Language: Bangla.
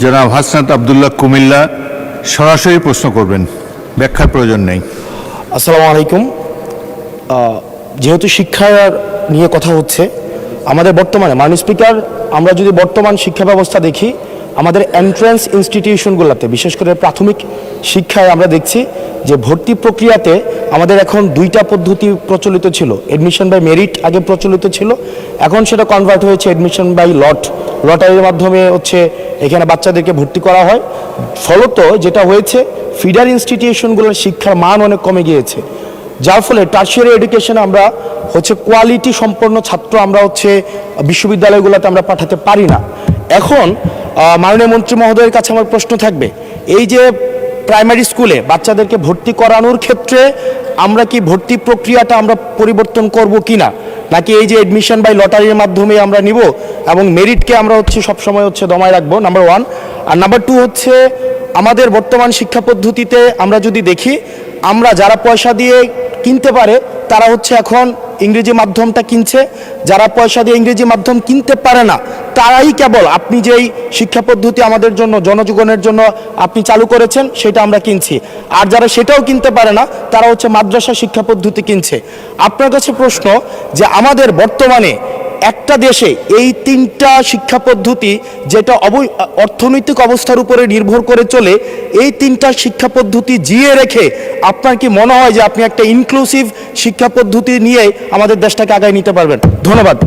জনাব হাসনাত আব্দুল্লাহ কুমিল্লা সরাসরি প্রশ্ন করবেন, ব্যাখ্যার প্রয়োজন নেই। আসসালামু আলাইকুম। যেহেতু শিক্ষা নিয়ে কথা হচ্ছে, আমাদের বর্তমানে মাননীয় স্পিকার, আমরা যদি বর্তমান শিক্ষা ব্যবস্থা দেখি, আমাদের এন্ট্রান্স ইনস্টিটিউশনগুলোতে বিশেষ করে প্রাথমিক শিক্ষায় আমরা দেখছি যে ভর্তি প্রক্রিয়াতে আমাদের এখন দুইটা পদ্ধতি প্রচলিত ছিল। এডমিশন বাই মেরিট আগে প্রচলিত ছিল, এখন সেটা কনভার্ট হয়েছে এডমিশন বাই লটারির মাধ্যমে এখানে বাচ্চাদেরকে ভর্তি করা হয়। ফলত যেটা হয়েছে, ফিডার ইনস্টিটিউশনগুলোর শিক্ষার মান অনেক কমে গিয়েছে, যার ফলে টার্সিয়ারি এডুকেশনে আমরা কোয়ালিটি সম্পন্ন ছাত্র আমরা বিশ্ববিদ্যালয়গুলোতে আমরা পাঠাতে পারি না। এখন মাননীয় মন্ত্রী মহোদয়ের কাছে আমার প্রশ্ন থাকবে, এই যে প্রাইমারি স্কুলে বাচ্চাদেরকে ভর্তি করানোর ক্ষেত্রে আমরা কি ভর্তি প্রক্রিয়াটা আমরা পরিবর্তন করব কিনা, নাকি এই যে এডমিশন বাই লটারির মাধ্যমে আমরা নিব এবং মেরিটকে আমরা সবসময় দমায় রাখবো, নাম্বার ওয়ান। আর নাম্বার টু আমাদের বর্তমান শিক্ষা পদ্ধতিতে আমরা যদি দেখি, আমরা যারা পয়সা দিয়ে কিনতে পারে তারা এখন ইংরেজি মাধ্যমটা কিনছে, যারা পয়সা দিয়ে ইংরেজি মাধ্যম কিনতে পারে না তারাই কেবল আপনি যেই শিক্ষা পদ্ধতি আমাদের জন্য জনজীবনের জন্য আপনি চালু করেছেন সেটা আমরা কিনছি, আর যারা সেটাও কিনতে পারে না তারা মাদ্রাসা শিক্ষা পদ্ধতি কিনছে। আপনার কাছে প্রশ্ন যে আমাদের বর্তমানে একটা দেশে এই তিনটা শিক্ষা পদ্ধতি যেটা অর্থনৈতিক অবস্থার উপরে নির্ভর করে চলে, এই তিনটা শিক্ষা পদ্ধতি জিয়ে রেখে আপনার কি মনে হয় যে আপনি একটা ইনক্লুসিভ শিক্ষা পদ্ধতি নিয়ে আমাদের দেশটাকে আগায় নিতে পারবেন? ধন্যবাদ।